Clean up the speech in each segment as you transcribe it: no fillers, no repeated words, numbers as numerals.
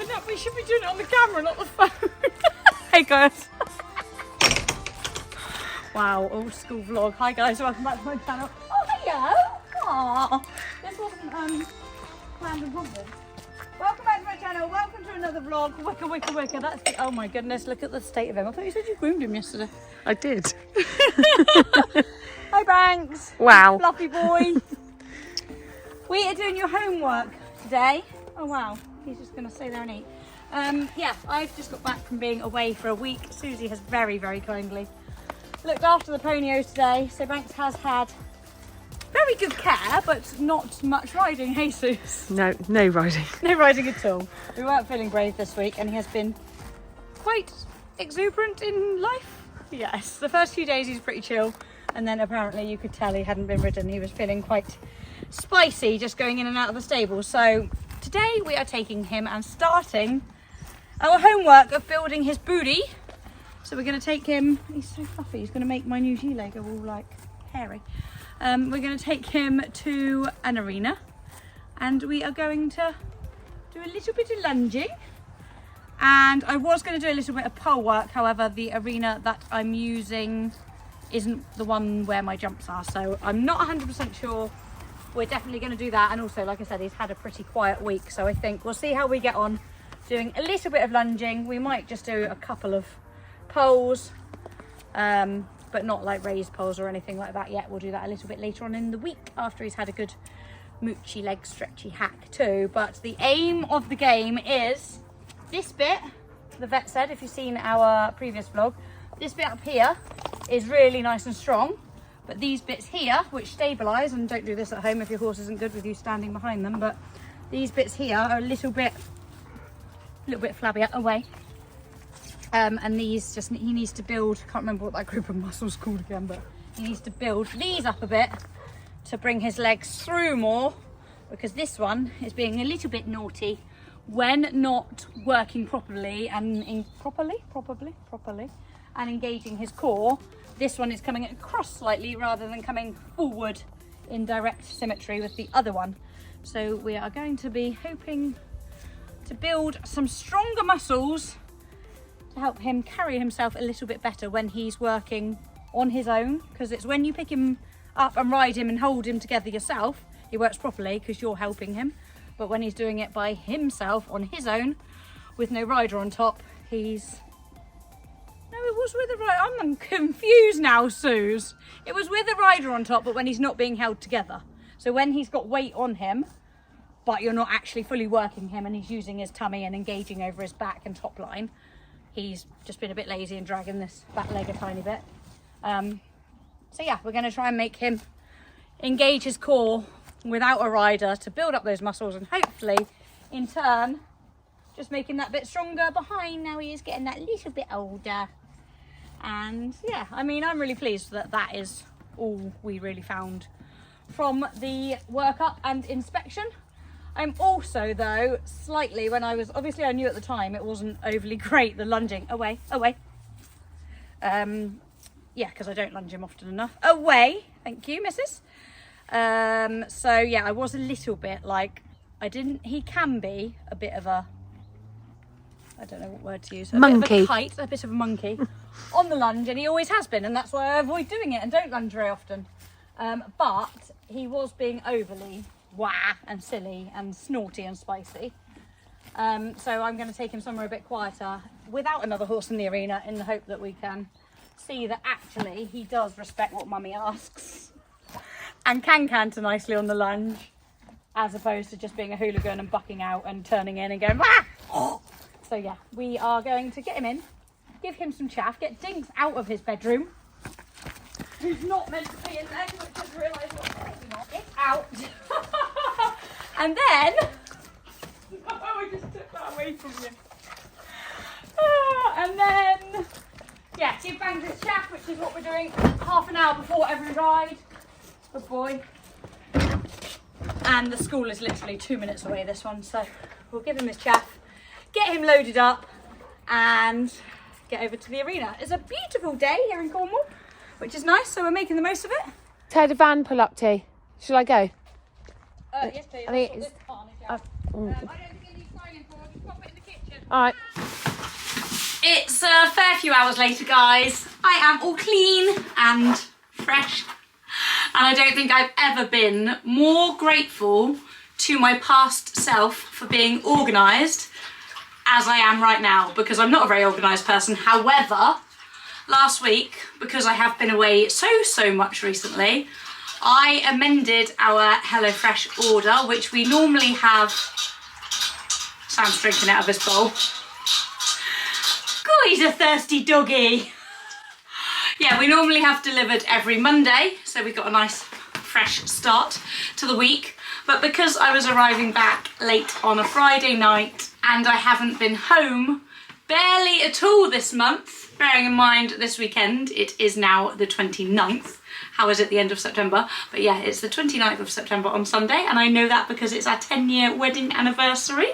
doing that, we should be doing it on the camera, not the phone. Hey guys. Wow, old school vlog. Hi guys, welcome back to my channel. Oh, hello. Aww. This wasn't planned and prompted. Welcome back to my channel. Welcome to another vlog. Wicka, wicka, wicka. That's the, oh my goodness, look at the state of him. I thought you said you groomed him yesterday. I did. Hi Banks. Wow. Fluffy boy. We are doing your homework today. Oh wow, he's just gonna stay there and eat. Yeah, I've just got back from being away for a week. Susie has very, very kindly looked after the ponios today. So Banks has had very good care, but not much riding. Hey Sus? No riding. No riding at all. We weren't feeling brave this week and he has been quite exuberant in life. Yes, the first few days he's pretty chill, and then apparently you could tell he hadn't been ridden. He was feeling quite spicy just going in and out of the stable. So today we are taking him and starting our homework of building his booty. So we're going to take him, he's so fluffy, he's going to make my new gilet go all like hairy. We're going to take him to an arena and we are going to do a little bit of lunging. And I was going to do a little bit of pole work, however the arena that I'm using isn't the one where my jumps are, so I'm not 100% sure. We're definitely going to do that, and also like I said, he's had a pretty quiet week, so I think we'll see how we get on doing a little bit of lunging. We might just do a couple of poles, but not like raised poles or anything like that yet. We'll do that a little bit later on in the week after he's had a good moochy leg stretchy hack too. But the aim of the game is this bit. The vet said, if you've seen our previous vlog, this bit up here is really nice and strong, but these bits here, which stabilise, and don't do this at home if your horse isn't good with you standing behind them, but these bits here are a little bit flabbier away. And these just, he needs to build, can't remember what that group of muscles called again, but he needs to build these up a bit to bring his legs through more, because this one is being a little bit naughty when not working properly and properly and engaging his core. This one is coming across slightly rather than coming forward in direct symmetry with the other one. So we are going to be hoping to build some stronger muscles to help him carry himself a little bit better when he's working on his own, because it's when you pick him up and ride him and hold him together yourself, he works properly because you're helping him. But when he's doing it by himself on his own with no rider on top, he's... No, it was with a rider. I'm confused now, Suze. It was with a rider on top, but when he's not being held together. So when he's got weight on him, but you're not actually fully working him and he's using his tummy and engaging over his back and top line, he's just been a bit lazy and dragging this back leg a tiny bit. So yeah, we're going to try and make him engage his core without a rider to build up those muscles, and hopefully in turn just making that bit stronger behind. Now he is getting that little bit older, and yeah, I mean, I'm really pleased that that is all we really found from the workup and inspection. I'm also, though, slightly, when I was, obviously I knew at the time it wasn't overly great, the lunging. Away. Yeah, because I don't lunge him often enough. Away, thank you, missus. So yeah, I was a little bit like, he can be a bit of a, I don't know what word to use. Monkey. A bit of a monkey on the lunge, and he always has been, and that's why I avoid doing it and don't lunge very often. But he was being overly wah and silly and snorty and spicy. So I'm going to take him somewhere a bit quieter without another horse in the arena, in the hope that we can see that actually he does respect what mummy asks and can canter nicely on the lunge, as opposed to just being a hooligan and bucking out and turning in and going wah! So yeah, we are going to get him in, give him some chaff, get Dinks out of his bedroom, who's not meant to be in there, because I just realised what's taking off. It's out. And then... No, I just took that away from you. And then... Yeah, give Bangs his chaff, which is what we're doing half an hour before every ride. Good boy. And the school is literally 2 minutes away, this one, so we'll give him his chaff, get him loaded up, and get over to the arena. It's a beautiful day here in Cornwall, which is nice, so we're making the most of it. Ted, a van pull up to. Shall I go? Yes, please. I think it's... I don't think it needs signing for. Just pop it in the kitchen. All right. It's a fair few hours later, guys. I am all clean and fresh. And I don't think I've ever been more grateful to my past self for being organised as I am right now, because I'm not a very organised person. However, last week, because I have been away so much recently, I amended our HelloFresh order, which we normally have... Sam's drinking out of his bowl. Oh, he's a thirsty doggy. Yeah, we normally have delivered every Monday, so we got a nice fresh start to the week. But because I was arriving back late on a Friday night and I haven't been home barely at all this month, bearing in mind this weekend, it is now the 29th. How is it the end of September? But yeah, it's the 29th of September on Sunday, and I know that because it's our 10-year wedding anniversary.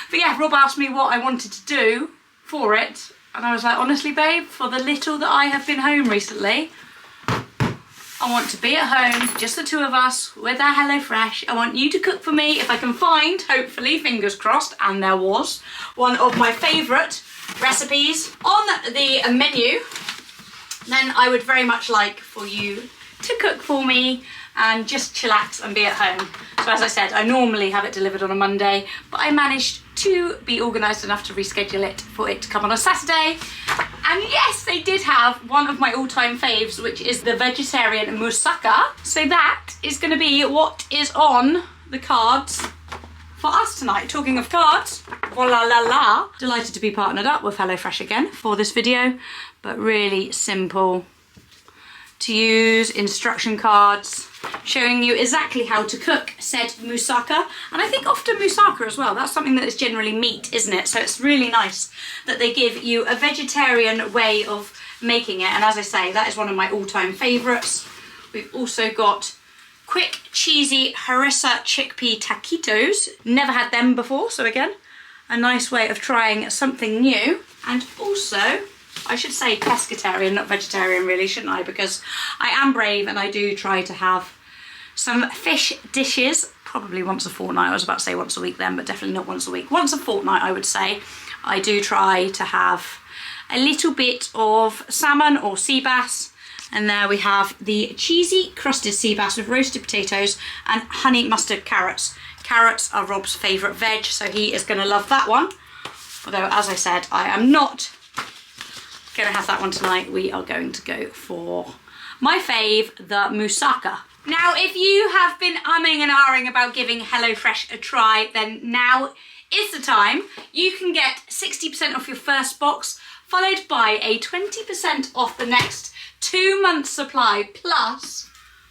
But yeah, Rob asked me what I wanted to do for it, and I was like, honestly, babe, for the little that I have been home recently, I want to be at home, just the two of us, with our HelloFresh. I want you to cook for me if I can find, hopefully, fingers crossed, and there was, one of my favourite recipes on the menu. Then I would very much like for you to cook for me and just chillax and be at home. So as I said, I normally have it delivered on a Monday, but I managed to be organised enough to reschedule it for it to come on a Saturday. And yes, they did have one of my all-time faves, which is the vegetarian moussaka. So that is going to be what is on the cards for us tonight. Talking of cards, voila la la. Delighted to be partnered up with HelloFresh again for this video, but really simple to use instruction cards showing you exactly how to cook said moussaka. And I think often moussaka as well, that's something that is generally meat, isn't it? So it's really nice that they give you a vegetarian way of making it. And as I say, that is one of my all-time favourites. We've also got quick cheesy harissa chickpea taquitos. Never had them before, so again, a nice way of trying something new. And also, I should say pescatarian, not vegetarian really, shouldn't I? Because I am brave and I do try to have some fish dishes, probably once a fortnight. I was about to say once a week then, but definitely not once a week. Once a fortnight, I would say. I do try to have a little bit of salmon or sea bass. And there we have the cheesy crusted sea bass with roasted potatoes and honey mustard carrots. Carrots are Rob's favourite veg, so he is going to love that one. Although, as I said, I am not going to have that one tonight. We are going to go for my fave, the moussaka. Now, if you have been umming and ahhing about giving HelloFresh a try, then now is the time. You can get 60% off your first box, followed by a 20% off the next 2 months supply, plus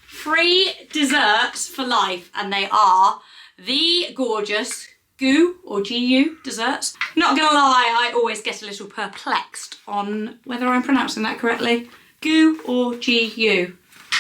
free desserts for life. And they are the gorgeous Goo or GU desserts. Not gonna lie, I always get a little perplexed on whether I'm pronouncing that correctly. Goo or GU.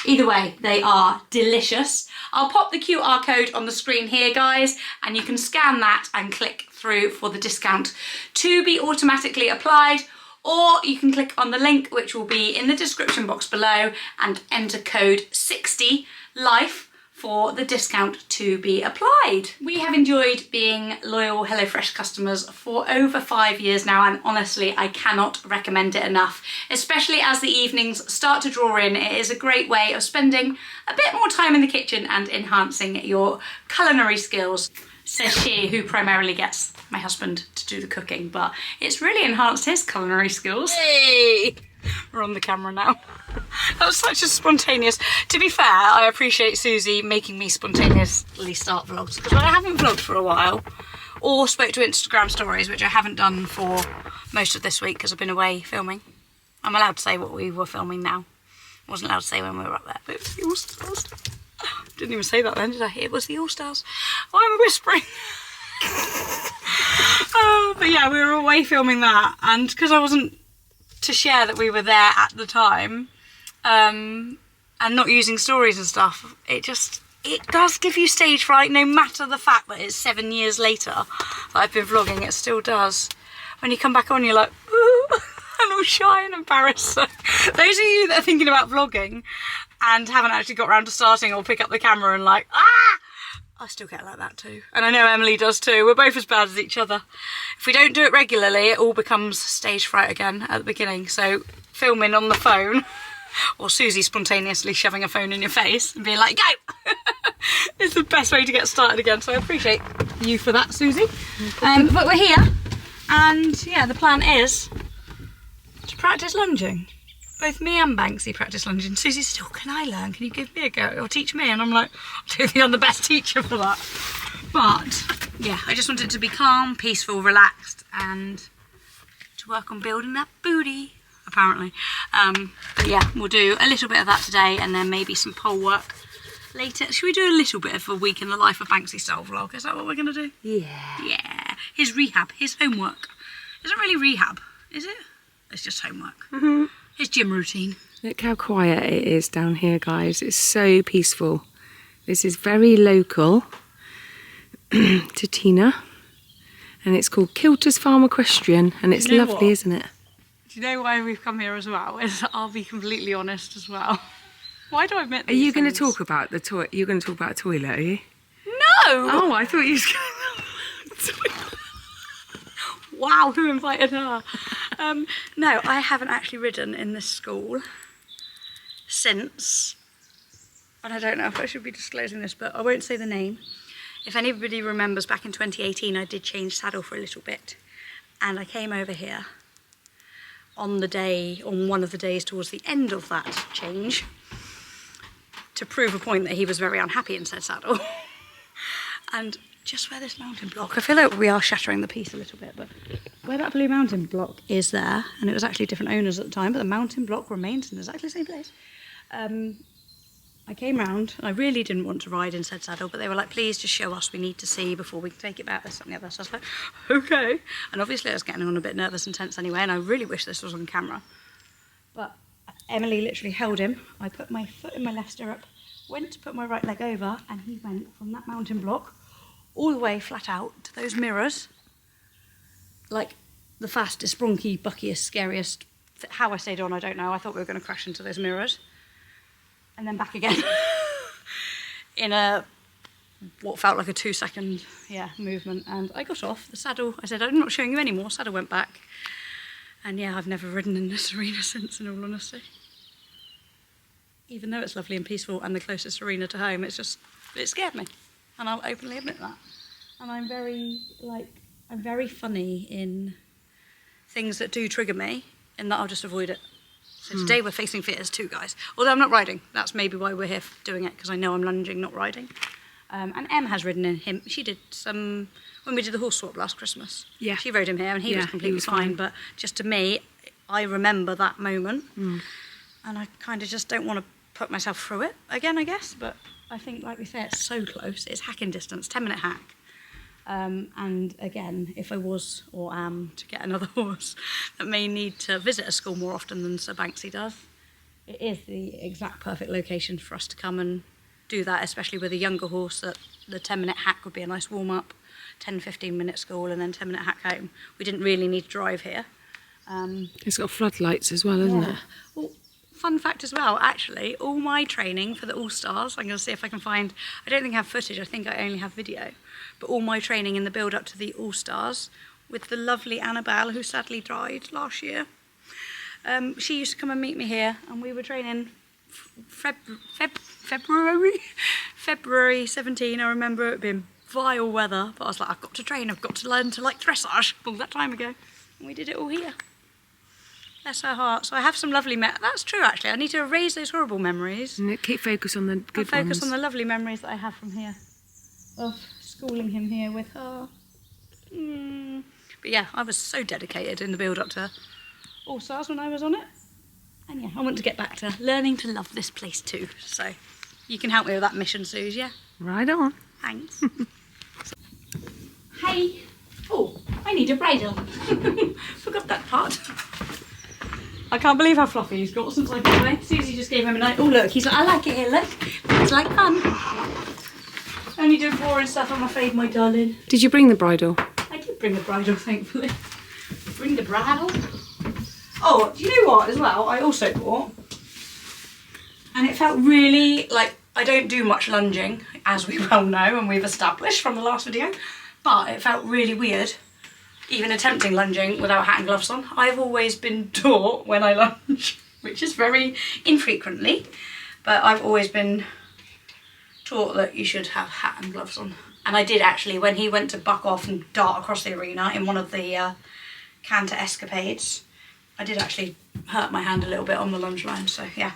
Either way, they are delicious. I'll pop the QR code on the screen here, guys, and you can scan that and click through for the discount to be automatically applied, or you can click on the link which will be in the description box below and enter code 60LIFE for the discount to be applied. We have enjoyed being loyal HelloFresh customers for over 5 years now, and honestly, I cannot recommend it enough. Especially as the evenings start to draw in, it is a great way of spending a bit more time in the kitchen and enhancing your culinary skills. Says she, who primarily gets my husband to do the cooking, but it's really enhanced his culinary skills. Hey! We're on the camera now. That was such a spontaneous... To be fair, I appreciate Susie making me spontaneously start vlogs, because I haven't vlogged for a while, or spoke to Instagram stories, which I haven't done for most of this week because I've been away filming. I'm allowed to say what we were filming now. I wasn't allowed to say when we were up there, but it was the All-Stars. Didn't even say that then, did I? It was the All-Stars. Why am I whispering? But yeah, we were away filming that, and because I wasn't to share that we were there at the time, and not using stories and stuff, it does give you stage fright, no matter the fact that it's 7 years later that I've been vlogging. It still does. When you come back on, you're like, ooh, I'm all shy and embarrassed. So those of you that are thinking about vlogging and haven't actually got around to starting or pick up the camera and like, I still get like that too. And I know Emily does too. We're both as bad as each other. If we don't do it regularly, it all becomes stage fright again at the beginning. So filming on the phone, or Susie spontaneously shoving a phone in your face and being like, go! It's the best way to get started again. So I appreciate you for that, Susie. But we're here. And yeah, the plan is to practice lunging. Both me and Banksy practice lunging. Susie said, oh, can I learn? Can you give me a go or teach me? And I'm like, I don't think I'm the best teacher for that. But yeah, I just want it to be calm, peaceful, relaxed, and to work on building that booty, apparently. But yeah, we'll do a little bit of that today and then maybe some pole work later. Should we do a little bit of a week in the life of Banksy style vlog? Is that what we're going to do? Yeah. Yeah. His rehab, his homework. Isn't really rehab, is it? It's just homework. Mm-hmm. His gym routine. Look how quiet it is down here, guys. It's so peaceful. This is very local to Tina. And it's called Kilter's Farm Equestrian. And it's lovely, what? Isn't it? Do you know why we've come here as well? I'll be completely honest as well. Why do I admit Are you going to talk about the toilet? You're going to talk about a toilet, are you? No! Oh, I thought you was going to... Wow, who invited her? No, I haven't actually ridden in this school since, and I don't know if I should be disclosing this, but I won't say the name. If anybody remembers, back in 2018 I did change saddle for a little bit, and I came over here on one of the days towards the end of that change to prove a point that he was very unhappy in said saddle. And just where this mountain block, I feel like we are shattering the piece a little bit, but where that blue mountain block is there, and it was actually different owners at the time, but the mountain block remains in exactly the same place. I came round, and I really didn't want to ride in said saddle, but they were like, please just show us, we need to see before we can take it back, this, that and the other. So I was like, okay. And obviously I was getting on a bit nervous and tense anyway, and I really wish this was on camera. But Emily literally held him. I put my foot in my left stirrup, went to put my right leg over, and he went from that mountain block all the way flat out to those mirrors, like the fastest, bronky, buckiest, scariest. How I stayed on, I don't know. I thought we were going to crash into those mirrors. And then back again in what felt like a 2-second movement. And I got off the saddle. I said, I'm not showing you anymore. Saddle went back. And yeah, I've never ridden in this arena since, in all honesty. Even though it's lovely and peaceful and the closest arena to home, it scared me. And I'll openly admit that. And I'm very funny in things that do trigger me, in that I'll just avoid it. So today we're facing fears too, guys. Although I'm not riding. That's maybe why we're here doing it, because I know I'm lunging, not riding. And Em has ridden in him. She did some, when we did the horse swap last Christmas. Yeah. She rode him here and he was completely fine. But just to me, I remember that moment. And I kind of just don't want to put myself through it again, I guess. But I think, like we say, it's so close. It's hacking distance, 10-minute hack. And again, if I was or am to get another horse that may need to visit a school more often than Sir Banksy does, it is the exact perfect location for us to come and do that, especially with a younger horse, that the 10-minute hack would be a nice warm-up, 10-15-minute school and then 10-minute hack home. We didn't really need to drive here. It's got floodlights as well, isn't it? Well, fun fact as well, actually, all my training for the All-Stars, I'm going to see if I can find, I don't think I have footage, I think I only have video, but all my training in the build-up to the All-Stars with the lovely Annabelle, who sadly died last year. She used to come and meet me here, and we were training February 17, I remember it being vile weather, but I was like, I've got to train, I've got to learn to like dressage, all that time ago, and we did it all here. Bless her heart. So I have some lovely that's true, actually. I need to erase those horrible memories. And keep focus on the good ones. Focus on the lovely memories that I have from here, of schooling him here with her. But yeah, I was so dedicated in the build-up to All-Stars when I was on it. And yeah, I want to get back to learning to love this place too. So you can help me with that mission, Suze, yeah? Right on. Thanks. Hey. Oh, I need a bridle. Forgot that part. I can't believe how fluffy he's got since I got away. Susie just gave him a night. Oh look, he's like, I like it here, look. It's like fun. Only doing boring stuff, I'm afraid, my darling. Did you bring the bridle? I did bring the bridle, thankfully. Bring the bridle. Oh, do you know what as well? I also bought, and it felt really like I don't do much lunging, as we well know and we've established from the last video, but it felt really weird even attempting lunging without hat and gloves on. I've always been taught when I lunge, which is very infrequently, but I've always been taught that you should have hat and gloves on. And I did actually, when he went to buck off and dart across the arena in one of the canter escapades, I did actually hurt my hand a little bit on the lunge line, so yeah.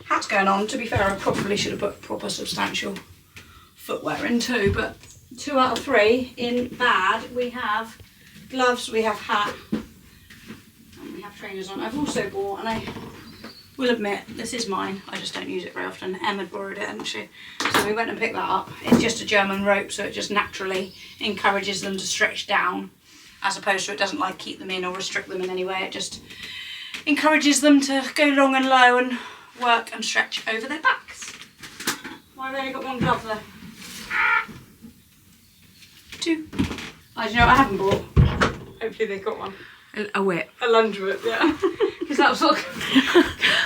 Hat's going on. To be fair, I probably should have put proper substantial footwear in too, but 2 out of 3 in bad. We have gloves, we have hat, and we have trainers on. I've also bought, and I will admit, this is mine, I just don't use it very often. Emma borrowed it, hadn't she? So we went and picked that up. It's just a German rope, so it just naturally encourages them to stretch down, as opposed to it doesn't like keep them in or restrict them in any way. It just encourages them to go long and low and work and stretch over their backs. Well, I've only got 1 glove though. 2. Oh, do you know what I haven't bought? Hopefully they got one. A whip. A lunge whip, yeah. Because that was all.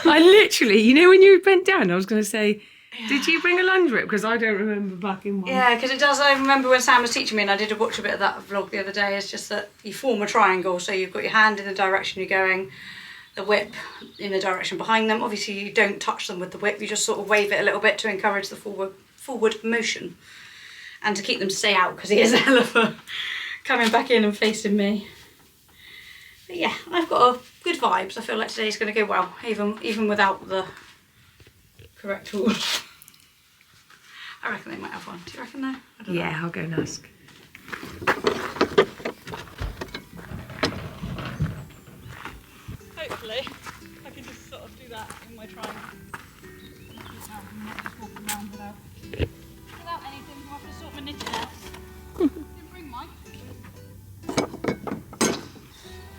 I literally, you know when you bent down, I was going to say, did you bring a lunge whip? Because I don't remember backing one. Yeah, because it does. I remember when Sam was teaching me, and I did watch a bit of that vlog the other day. It's just that you form a triangle, so you've got your hand in the direction you're going, the whip in the direction behind them. Obviously, you don't touch them with the whip. You just sort of wave it a little bit to encourage the forward motion, and to keep them to stay out, because he is a hell of a coming back in and facing me. But yeah, I've got good vibes. I feel like today's going to go well, even without the correct tools. I reckon they might have one. Do you reckon though? I don't know. Yeah, I'll go and ask. Hopefully, I can just sort of do that in my triangle. Not just walk around without anything. I'll have to sort my knitting out. Didn't bring mine.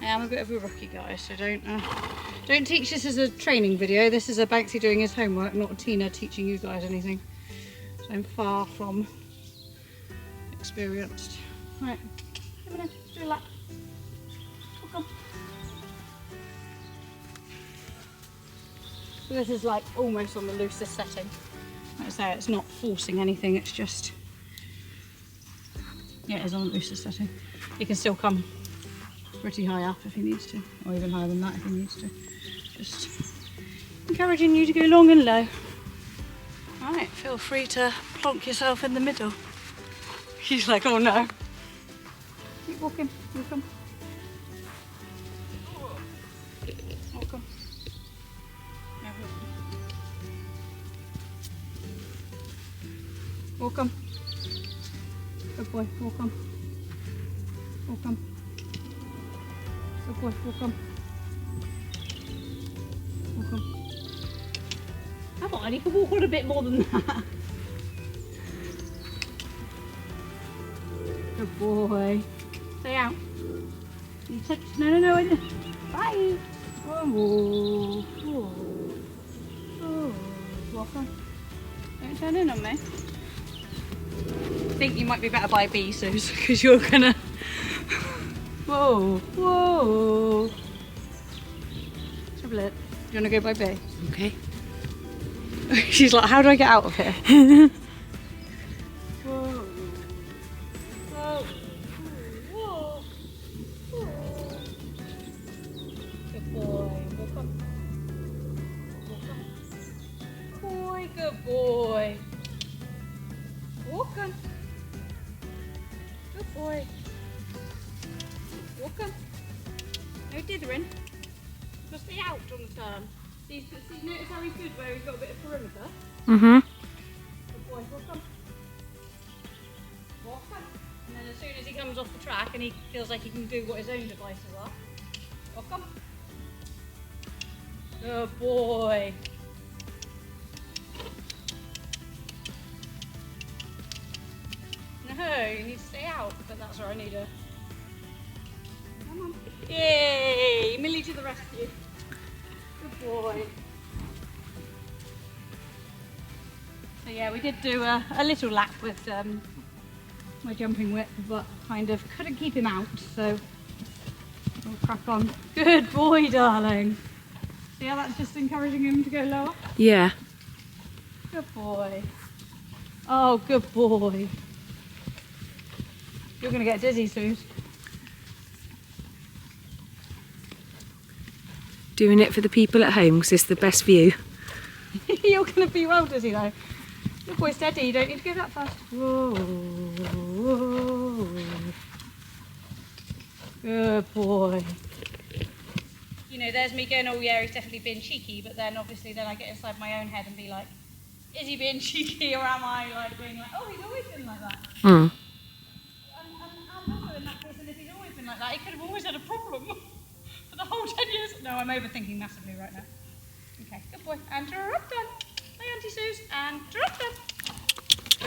I am a bit of a rookie, guys, so don't teach this as a training video. This is a Banksy doing his homework, not Tina teaching you guys anything. So I'm far from experienced. Right, come on, do a lap. Walk on. So this is like almost on the loosest setting. Like I say, it's not forcing anything, it's just, yeah, it is on the loosest setting. You can still come pretty high up if he needs to, or even higher than that if he needs to. Just encouraging you to go long and low. Right, feel free to plonk yourself in the middle. He's like, oh no. Keep walking, walk on. Walk on. Yeah, walk on. Good boy, walk on. Walk on. Good boy, walk on. Walk on. Come on, you can walk on a bit more than that. Good boy. Stay out. You touch. No, I didn't. Bye. Oh, oh, oh. Walk on. Don't turn in on me. I think you might be better by B, Suze, because you're gonna. Whoa, whoa. Let's have a look. Do you want to go by B? Okay. She's like, how do I get out of here? Whoa. Whoa. Whoa. Whoa. Good boy. Walk on. Walk on. Boy, good boy. Walk on. Good boy. Walk on. No dithering. Just stay out on the turn. See, notice how he's good where he's got a bit of perimeter? Mm-hmm. Good boy, walk on. Walk on. And then as soon as he comes off the track and he feels like he can do what his own devices are, walk on. Good boy. No, you need to stay out, but that's where I need a... Come on. Yay! Millie to the rescue. Good boy. So yeah, we did do a little lap with my jumping whip, but kind of couldn't keep him out, so we'll crack on. Good boy, darling. See how that's just encouraging him to go lower? Yeah. Good boy. Oh, good boy. You're going to get dizzy soon. Doing it for the people at home because it's the best view. You're going to be well dizzy though. Good boy, steady. You don't need to go that fast. Whoa. Whoa. Good boy. You know, there's me going, oh yeah, he's definitely being cheeky, but then obviously then I get inside my own head and be like, is he being cheeky or am I like being like, oh, he's always been like that? Mm. I'm also in that case, and if he's always been like that, he could have always had a problem for the whole 10 years. No, I'm overthinking massively right now. Okay, good boy. And drop them. Hi, Auntie Suze. And drop them.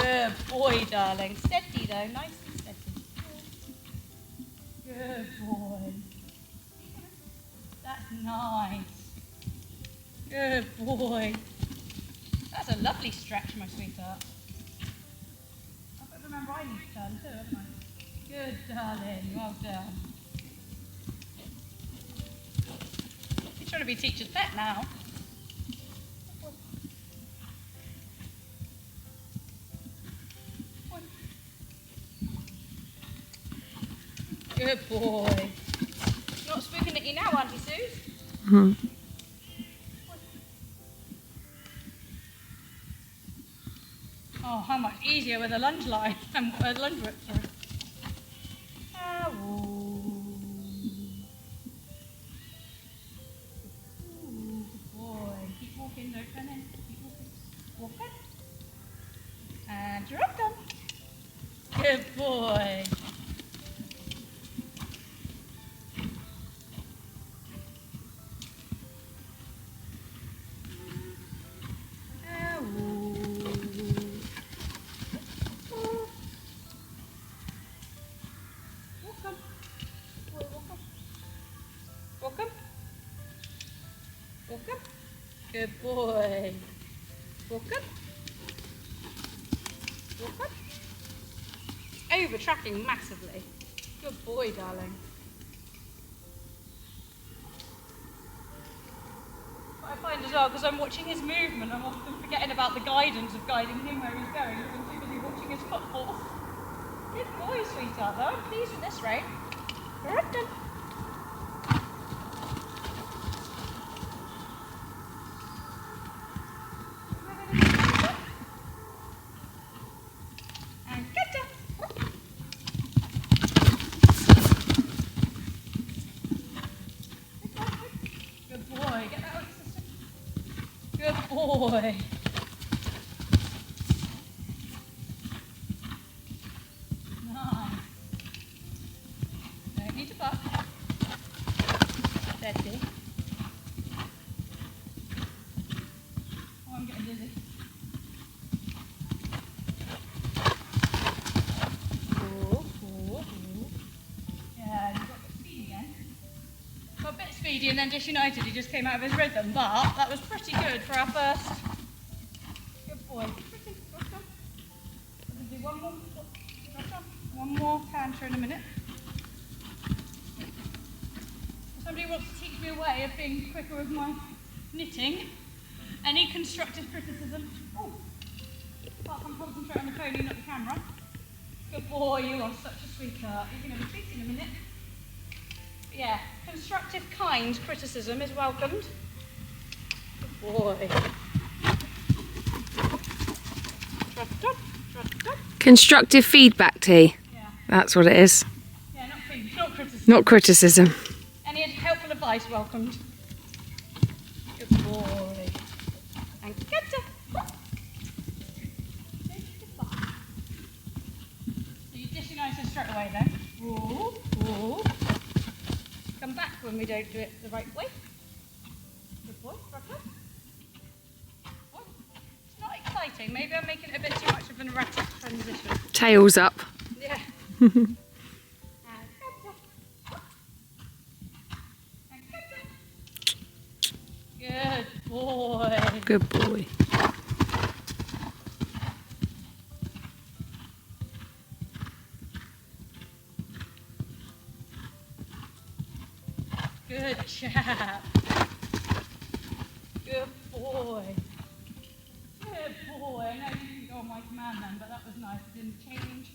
Good boy, darling. Steady though, nice and steady. Good boy. That's nice. Good boy. That's a lovely stretch, my sweetheart. I've got to remember I need to turn too, haven't I? Good, darling. Well done. You're trying to be teacher's pet now. Good boy. Not spooking at you now, Auntie Suze. Mm. Oh, how much easier with a lunge line and a lunge whip, sorry. Ow. Ooh, good boy. Keep walking, don't turn in. Keep walking. Walk in. And drop them. Good boy. Good boy. Walk up. Walk up. Over tracking massively. Good boy, darling. What I find as well, because I'm watching his movement, I'm often forgetting about the guidance of guiding him where he's going. I'm too busy watching his football. Good boy, sweetheart, though. I'm pleased with this rate. Right then. Good boy. Nice. Don't need to buck. Steady. Oh, I'm getting dizzy. Cool, cool, cool. Yeah, you've got a bit speedy again. Got a bit speedy and then disunited, he just came out of his rhythm, but that was pretty good for our first. Good boy. Pretty. We'll do one more. One more canter in a minute. Somebody wants to teach me a way of being quicker with my knitting. Any constructive criticism? Oh, apart from concentrate on the pony, not the camera. Good boy, you are such a sweetheart. You're going to be treated in a minute. But yeah, constructive, kind criticism is welcomed. Good boy. Trot, trot, trot, trot. Constructive feedback, T. Yeah. That's what it is. Yeah, not feedback, not criticism. Not criticism. Any helpful advice welcomed. Good boy. And get her. So you disunited straight away then. Ooh, ooh. Come back when we don't do it the right way. Good boy, Rocker. It's not exciting. Maybe I'm making it a bit too much of an erratic transition. Tails up. Yeah. Good boy. Good boy. Good chap. Good boy. Good Good boy. I know you didn't go on my command then, but that was nice. It didn't change.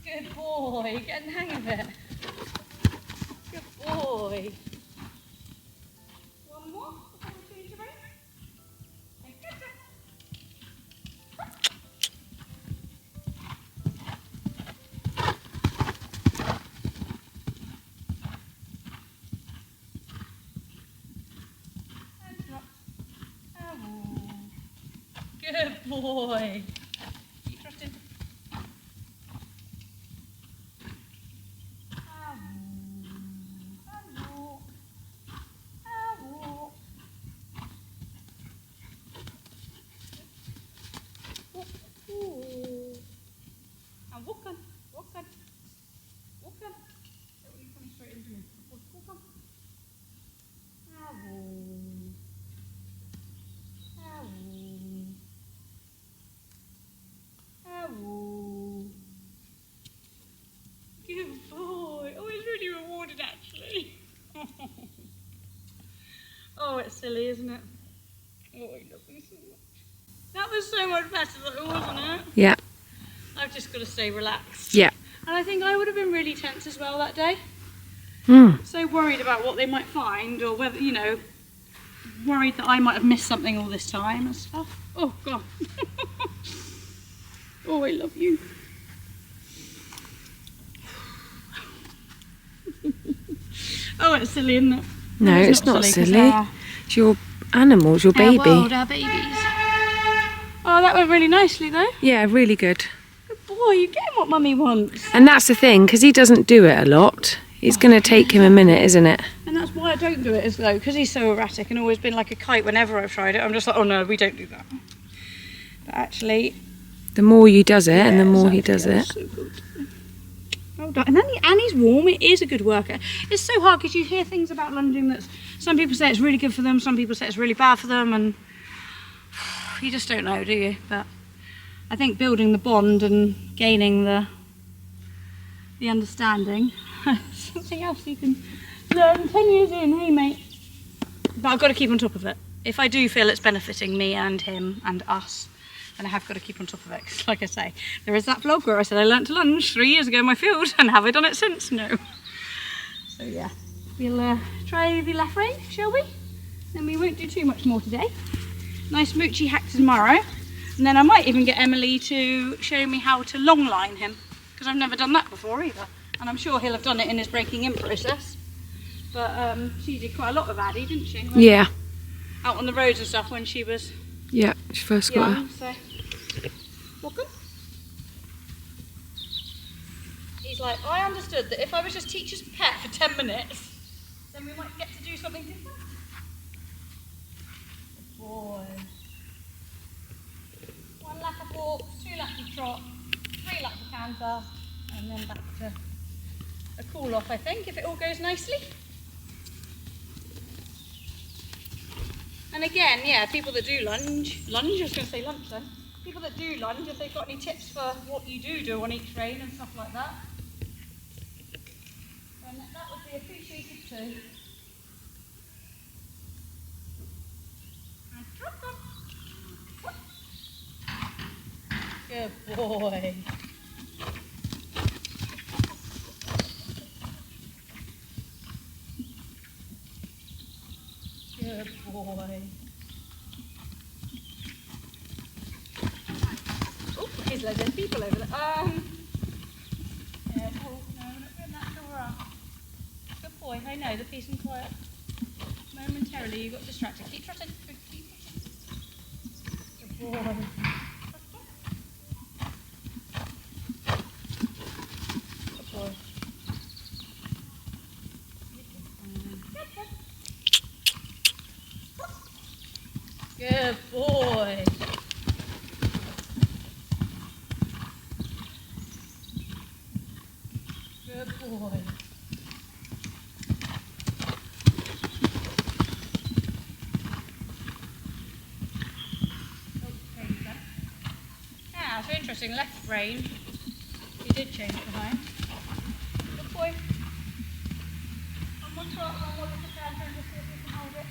Good boy. Get the hang of it. Good boy. One more before we change your brain. Okay, good. And drop. Oh. Good boy. Keep trusting. And walk on, walk on, walk on. Don't you come straight into me. Walk on. Good boy. Oh, it's really rewarded actually. Oh, it's silly, isn't it? Oh, I love you so much. That was so much better though, wasn't it? Yeah. I've just got to stay relaxed. Yeah. And I think I would have been really tense as well that day. So worried about what they might find, or whether, you know, worried that I might have missed something all this time and stuff. Oh, God. Oh, I love you. Oh, it's silly, isn't it? No, it's not silly. It's your animals, your Our baby. world, our babies. Oh, that went really nicely though. Yeah, really good. Good boy, you're getting what Mummy wants. And that's the thing, because he doesn't do it a lot. It's going to take him a minute, isn't it? And that's why I don't do it as though, because he's so erratic and always been like a kite whenever I've tried it. I'm just like, oh no, we don't do that. But actually, The more you does it, and the more he does it. So good. Well done. And then he's warm. It is a good worker. It's so hard because you hear things about lunging that some people say it's really good for them, some people say it's really bad for them, and you just don't know, do you? But I think building the bond and gaining the understanding, something else you can learn 10 years in, hey mate. But I've got to keep on top of it. If I do feel it's benefiting me and him and us, then I have got to keep on top of it. Because like I say, there is that vlog where I said I learnt to lunge 3 years ago in my field, and have I done it since? No. So yeah, we'll try the left rein, shall we? Then we won't do too much more today. Nice moochie hack tomorrow. And then I might even get Emily to show me how to long line him, because I've never done that before either. And I'm sure he'll have done it in his breaking in process. But she did quite a lot of Addie, didn't she? Yeah. Out on the roads and stuff when she was Yeah, she first got her. young, so. Welcome. He's like, I understood that if I was just teacher's pet for 10 minutes, then we might get to do something different. Good boy. 1 lap of walk, 2 laps of trot, 3 laps of canter, and then back to a cool off, I think, if it all goes nicely. And again, yeah, people that do lunge, I was going to say lunch then, people that do lunge, if they've got any tips for what you do on each rein and stuff like that, then that would be appreciated too. And drop them. Good boy. Good boy. Oh, here's loads of people over there. Yeah, no, we're not doing that till we're up. Good boy, I know, the peace and quiet. Momentarily you got distracted. Keep trotting. Keep trotting. Good boy. Good boy. Good boy. Good boy. Ah, so interesting. Left rein. He did change behind. Good boy. One more trot, one more look at and just see if we can hold it.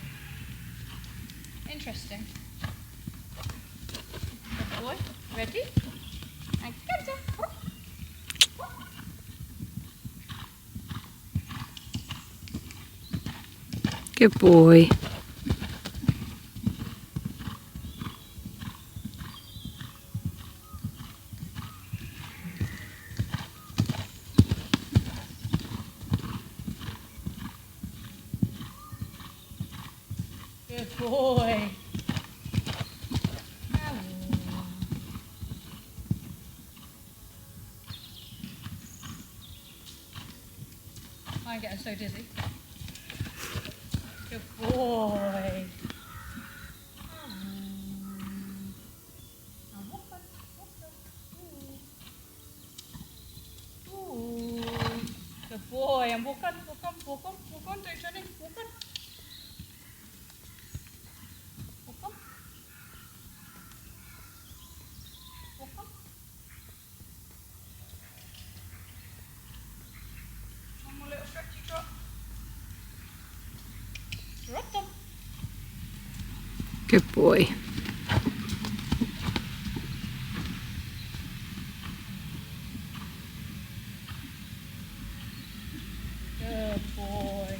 Interesting. boy. Ready? And go. Good boy. Good boy. I'm getting so dizzy. Good boy. Good boy. And walk on, don't turn in, walk on. Walk on. Walk on. One more little stretchy trot. Trot them. Good boy. Good boy.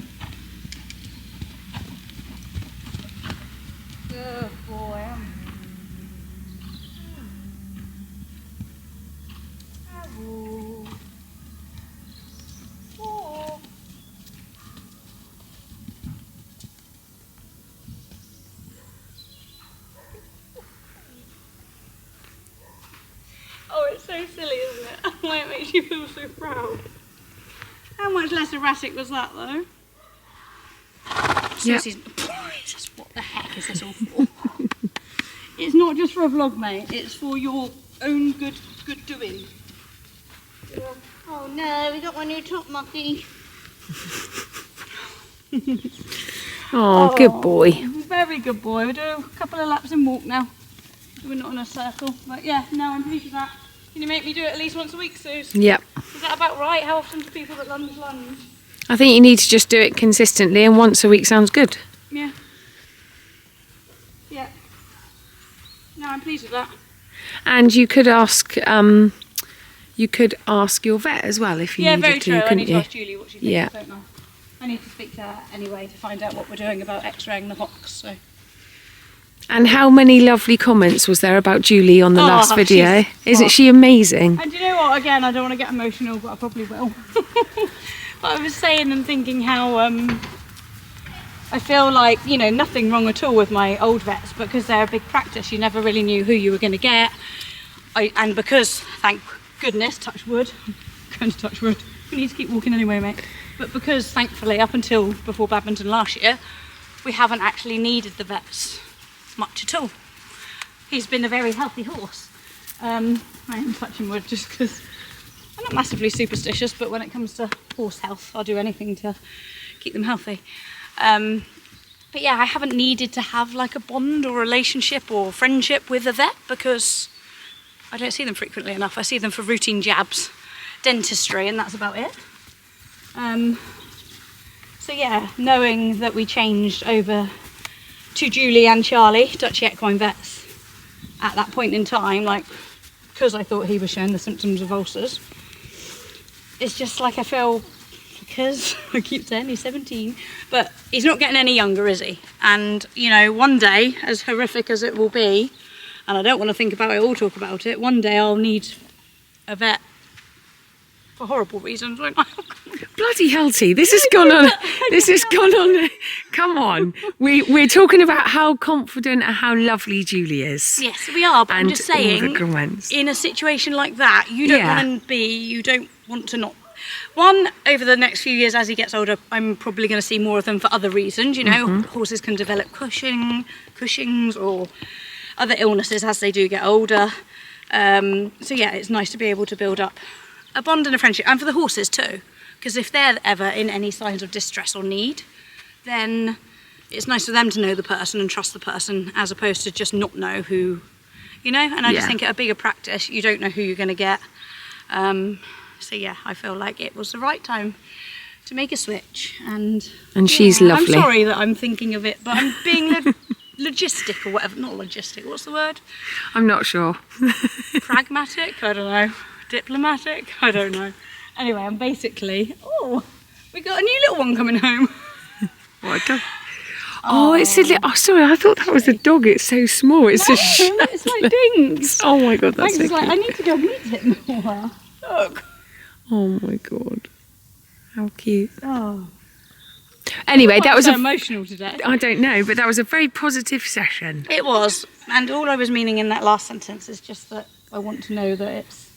Good boy. Oh. Oh. Oh, it's so silly, isn't it? Why it makes you feel so proud. How much less erratic was that, though? Yeah. What the heck is this all for? It's not just for a vlog, mate. It's for your own good doing. Oh no, we got one new top monkey. Oh, good boy. Very good boy. We'll do a couple of laps and walk now. We're not in a circle, but yeah, no, I'm pleased with that. Can you make me do it at least once a week, Suze? Yep. Is that about right? How often do people that lunge? I think you need to just do it consistently, and once a week sounds good. Yeah. Yeah. No, I'm pleased with that. And you could ask your vet as well if you Yeah, needed very to, true. I couldn't need to you? ask Julie what she thinks, Yeah. don't I? I need to speak to her anyway to find out what we're doing about x-raying the hocks. So. And how many lovely comments was there about Julie on the last video? Isn't she amazing? And you know what, again, I don't want to get emotional, but I probably will. But I was saying and thinking how I feel like, you know, nothing wrong at all with my old vets, but because they're a big practice, you never really knew who you were going to get. And because, thank goodness, touch wood, I'm going to touch wood, we need to keep walking anyway, mate. But because, thankfully, up until before Badminton last year, we haven't actually needed the vets much at all. He's been a very healthy horse. I am touching wood just because I'm not massively superstitious, but when it comes to horse health, I'll do anything to keep them healthy. But yeah, I haven't needed to have like a bond or relationship or friendship with a vet because I don't see them frequently enough. I see them for routine jabs, dentistry, and that's about it. So yeah, knowing that we changed over to Julie and Charlie, Duchy Equine Vets, at that point in time, like, because I thought he was showing the symptoms of ulcers, it's just like I feel, because I keep saying he's 17, but he's not getting any younger, is he? And, you know, one day, as horrific as it will be, and I don't want to think about it or talk about it, one day I'll need a vet for horrible reasons, won't I? Bloody hell, T, this has gone on. This has gone on. Come on, we're talking about how confident and how lovely Julie is. Yes, we are. But I'm just saying, all the comments. In a situation like that, you don't want to be. You don't want to not. One, over the next few years, as he gets older, I'm probably going to see more of them for other reasons. You know, horses can develop Cushing's or other illnesses as they do get older. So yeah, it's nice to be able to build up a bond and a friendship, and for the horses too, because if they're ever in any signs of distress or need, then it's nice for them to know the person and trust the person, as opposed to just not know who, you know. And I just think at a bigger practice, you don't know who you're going to get. So yeah, I feel like it was the right time to make a switch, and she's lovely. I'm sorry that I'm thinking of it, but I'm being logistic or whatever. Not logistic, what's the word? I'm not sure. Pragmatic? I don't know. Diplomatic? I don't know. Anyway, I'm basically... Oh, we got a new little one coming home. What a dog. Oh, it's a little... Oh, sorry, I thought that was a dog. It's so small. It's No, just... it's like Dinks. Oh my God, that's Dinks so is like, cute. I need to go meet him more. Look. Oh my God. How cute. Oh. Anyway, that was so a... emotional today. I don't know, but that was a very positive session. It was. And all I was meaning in that last sentence is just that I want to know that it's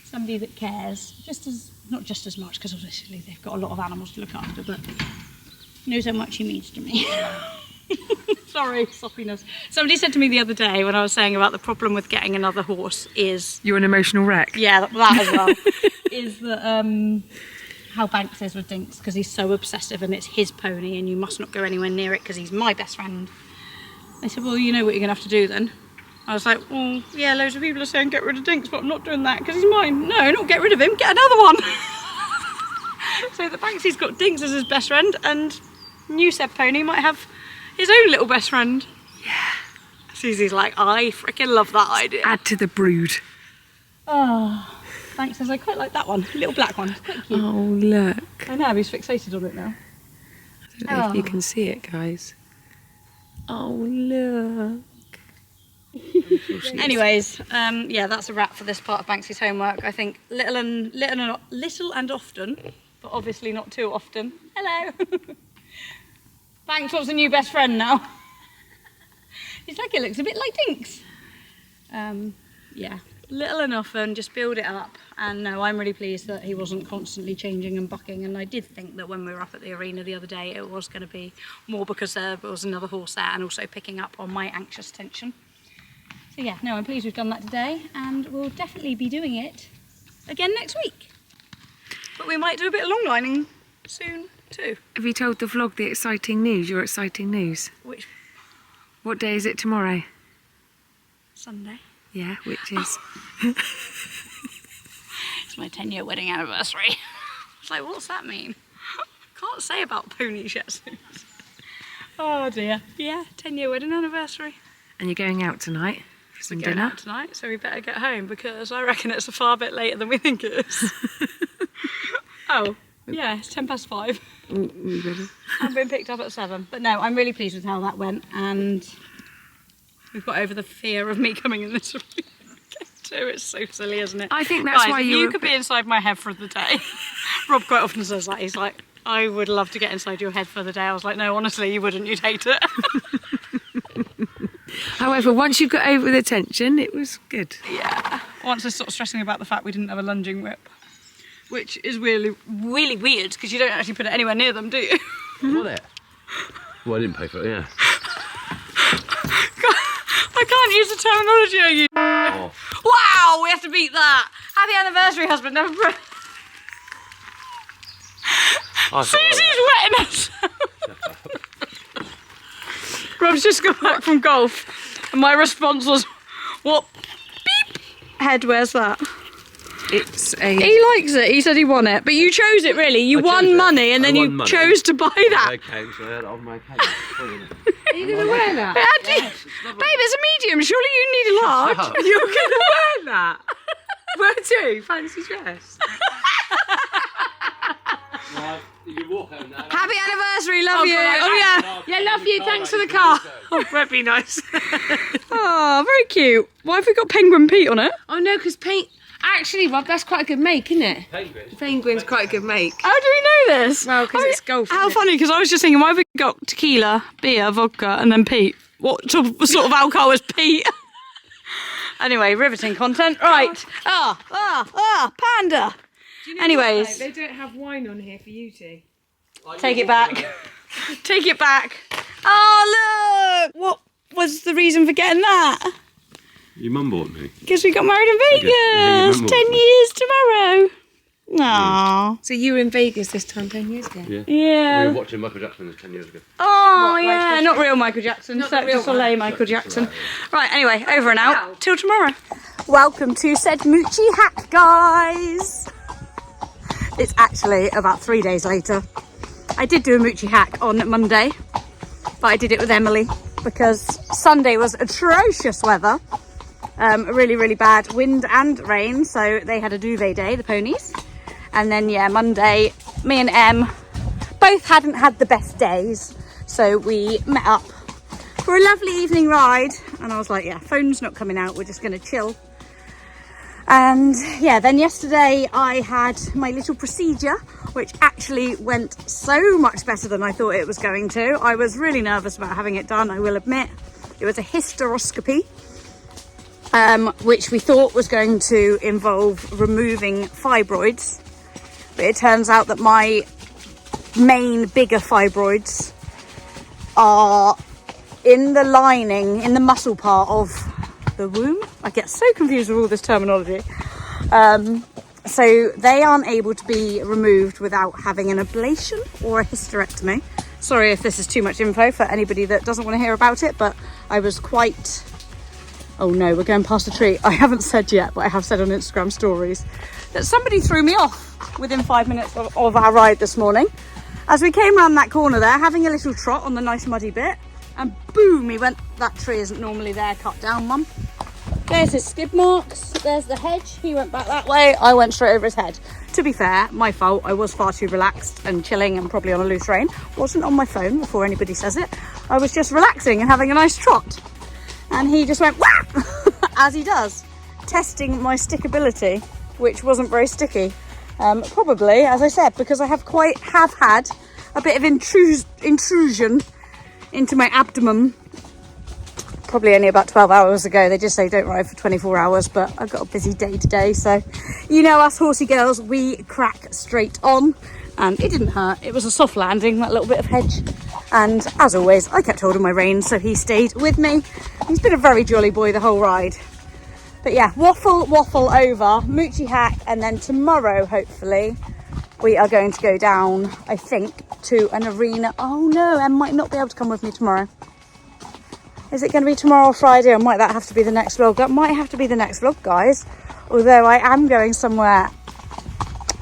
somebody that cares just as, not just as much, because obviously they've got a lot of animals to look after, but knows how much he means to me. Sorry, soppiness. Somebody said to me the other day when I was saying about the problem with getting another horse is... You're an emotional wreck. Yeah, that as well. Is that how Banks is with Dinks, because he's so obsessive and it's his pony and you must not go anywhere near it because he's my best friend. They said, well, you know what you're going to have to do then. I was like, well, yeah, loads of people are saying get rid of Dinks, but I'm not doing that because he's mine. No, not get rid of him, get another one. So the Banksy's got Dinks as his best friend, and new Seb pony might have his own little best friend. Yeah. Susie's like, I freaking love that idea. Add to the brood. Oh, Banks says I quite like that one, little black one. It's quite cute. Oh, look. I know, he's fixated on it now. I don't know if you can see it, guys. Oh, look. Anyways, yeah, that's a wrap for this part of Banksy's homework. I think little and often, but obviously not too often. Hello. Banks wants a new best friend now. It's like it looks a bit like Dinks. Yeah, little and often, just build it up. And no, I'm really pleased that he wasn't constantly changing and bucking. And I did think that when we were up at the arena the other day, it was going to be more because there was another horse there and also picking up on my anxious tension. So yeah, no, I'm pleased we've done that today, and we'll definitely be doing it again next week. But we might do a bit of long lining soon too. Have you told the vlog the exciting news, your exciting news? Which? What day is it tomorrow? Sunday. Yeah, which is? It's my 10-year wedding anniversary. I was like, what's that mean? Can't say about ponies yet soon. Oh dear. Yeah, 10-year wedding anniversary. And you're going out tonight for some We're going dinner? out tonight, so we better get home because I reckon it's a far bit later than we think it is. Oh, yeah, it's 5:10. We better. I've been picked up at 7. But no, I'm really pleased with how that went, and we've got over the fear of me coming in this room. It's so silly, isn't it? I think that's Guys, why if you you were- could be inside my head for the day. Rob quite often says that. He's like, I would love to get inside your head for the day. I was like, no, honestly, you wouldn't. You'd hate it. However, once you got over the tension, it was good. Yeah. Once I stopped stressing about the fact we didn't have a lunging whip, which is really, really weird because you don't actually put it anywhere near them, do you? What it? Well, I didn't pay for it, yeah. I can't use the terminology I use. Oh. Wow, we have to beat that. Happy anniversary, husband. Never Susie's wetting us. Rob's just got back from golf, and my response was, what beep head, where's that? It's a... He likes it, he said he won it, but you chose it really. You I won chose it. money and I then won you money. chose to buy that. Okay, so I had it on my account. Are you going to wear that? Babe, it's a medium, surely you need a large. up. You're going to wear that? Where to? Fancy dress? Right, you walk home now. Happy anniversary, love you. God, Oh yeah. Yeah, love you, thanks for the car. Oh, that'd be nice. Oh, very cute. Why have we got Penguin Pete on it? Oh no, because paint... Actually, Rob, that's quite a good make, isn't it? Penguin's quite a good make. How do we know this? Well, because it's golf. How isn't it? funny, because I was just thinking, why have we got tequila, beer, vodka, and then Pete? What sort of alcohol is Pete? Anyway, riveting content. Right. Panda. Do you know Anyways. what, though? They don't have wine on here for you two. Take it back. Take it back. Oh, look. What was the reason for getting that? Your mum bought me. Because we got married in Okay. Yeah, Vegas. you 10 remember. years tomorrow. Aww. So you were in Vegas this time 10 years ago? Yeah. Yeah. We were watching Michael Jackson 10 years ago. Oh, What, yeah. like Not real Michael Jackson. Not the Cirque du real Soleil one. Michael Cirque du Jackson. Soleil, Right, anyway, over and out. Wow. Till tomorrow. Welcome to said Moochie hack, guys. It's actually about 3 days later. I did do a Moochie hack on Monday, but I did it with Emily. because Sunday was atrocious weather. Really, really bad wind and rain. So they had a duvet day, the ponies. And then, yeah, Monday, me and Em both hadn't had the best days. So we met up for a lovely evening ride. And I was like, yeah, phone's not coming out. We're just going to chill. And yeah, then yesterday I had my little procedure, which actually went so much better than I thought it was going to. I was really nervous about having it done, I will admit. It was a hysteroscopy, which we thought was going to involve removing fibroids. But it turns out that my main bigger fibroids are in the lining, in the muscle part of the womb. I get so confused with all this terminology. So they aren't able to be removed without having an ablation or a hysterectomy. Sorry if this is too much info for anybody that doesn't want to hear about it, but I was quite... Oh no, we're going past a tree. I haven't said yet, but I have said on Instagram stories that somebody threw me off within 5 minutes of our ride this morning. As we came around that corner there, having a little trot on the nice muddy bit, and boom, he went. That tree isn't normally there, cut down, Mum. There's his skid marks, there's the hedge. He went back that way, I went straight over his head. To be fair, my fault, I was far too relaxed and chilling and probably on a loose rein. Wasn't on my phone before anybody says it. I was just relaxing and having a nice trot. And he just went whap, as he does, testing my stickability, which wasn't very sticky. Probably, as I said, because I have had a bit of intrusion into my abdomen. Probably only about 12 hours ago. They just say don't ride for 24 hours, but I've got a busy day today. So, you know, us horsey girls, we crack straight on. And it didn't hurt. It was a soft landing, that little bit of hedge. And as always, I kept hold of my reins, so he stayed with me. He's been a very jolly boy the whole ride. But yeah, waffle over, Moochie hack, and then tomorrow, hopefully, we are going to go down, I think, to an arena. Oh no, Em might not be able to come with me tomorrow. Is it going to be tomorrow or Friday, or might that have to be the next vlog? That might have to be the next vlog, guys. Although I am going somewhere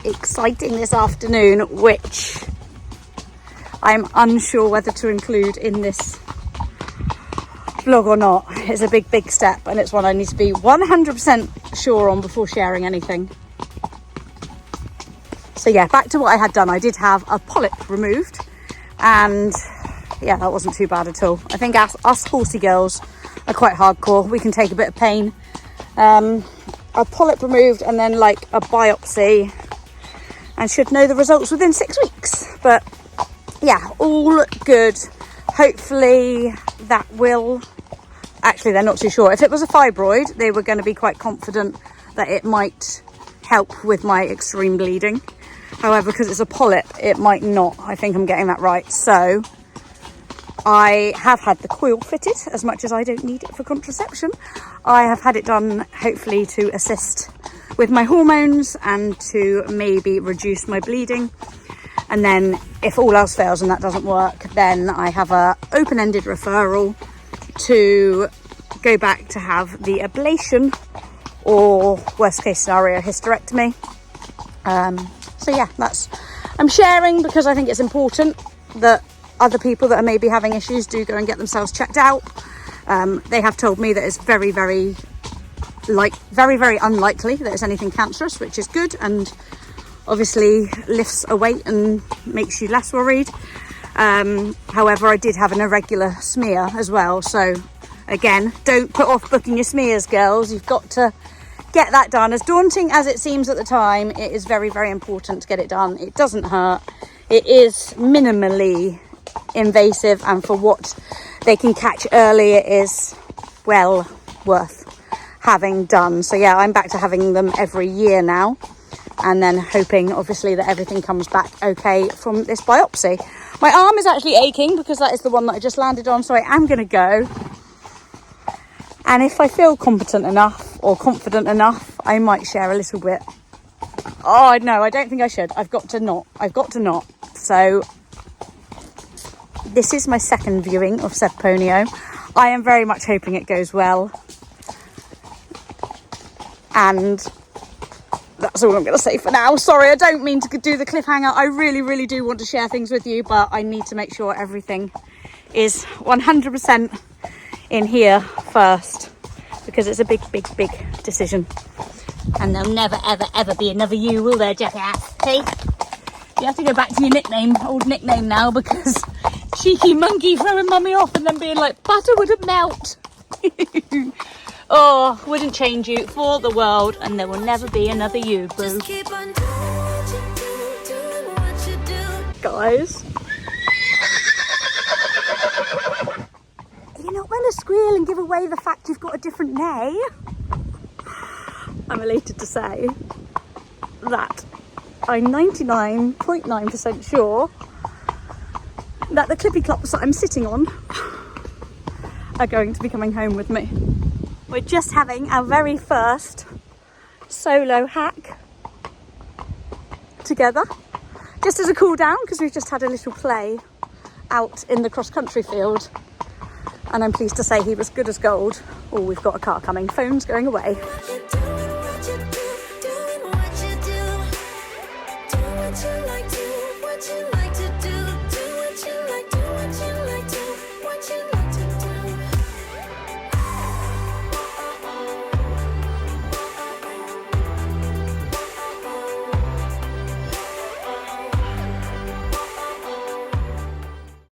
exciting this afternoon, which I'm unsure whether to include in this vlog or not. It's a big step, and it's one I need to be 100% sure on before sharing anything. So yeah, back to what I had done. I did have a polyp removed, and yeah, that wasn't too bad at all. I think us horsey girls are quite hardcore. We can take a bit of pain. A polyp removed, and then like a biopsy, and should know the results within 6 weeks. But yeah, all good. Hopefully that will... Actually, they're not too sure. If it was a fibroid, they were going to be quite confident that it might help with my extreme bleeding. However, because it's a polyp, it might not. I think I'm getting that right. So I have had the coil fitted, as much as I don't need it for contraception. I have had it done, hopefully, to assist with my hormones and to maybe reduce my bleeding. And then if all else fails and that doesn't work, then I have a open-ended referral to go back to have the ablation, or worst case scenario, hysterectomy. So yeah, I'm sharing because I think it's important that other people that are maybe having issues do go and get themselves checked out. They have told me that it's very unlikely that it's anything cancerous, which is good, and obviously lifts a weight and makes you less worried. However, I did have an irregular smear as well, so again, don't put off booking your smears, girls. You've got to get that done. As daunting as it seems at the time, it is very important to get it done. It doesn't hurt. It is minimally invasive, and for what they can catch early, it is well worth having done. So yeah, I'm back to having them every year now, and then hoping obviously that everything comes back okay from this biopsy. My arm is actually aching because that is the one that I just landed on, so I am going to go. And if I feel competent enough or confident enough, I might share a little bit. Oh, no, I don't think I should. I've got to not. So this is my second viewing of Seb Ponyo. I am very much hoping it goes well. And that's all I'm going to say for now. Sorry, I don't mean to do the cliffhanger. I really do want to share things with you, but I need to make sure everything is 100% in here first, because it's a big decision. And there'll never, ever be another you, will there, jackass? Hey? You have to go back to your old nickname now, because cheeky monkey throwing mummy off and then being like, butter wouldn't melt. Oh, wouldn't change you for the world, and there will never be another you, boo. Guys. You're not going to squeal and give away the fact you've got a different neigh. I'm elated to say that I'm 99.9% sure that the clippy clops that I'm sitting on are going to be coming home with me. We're just having our very first solo hack together, just as a cool down, because we've just had a little play out in the cross-country field, and I'm pleased to say he was good as gold. Oh, we've got a car coming, phone's going away.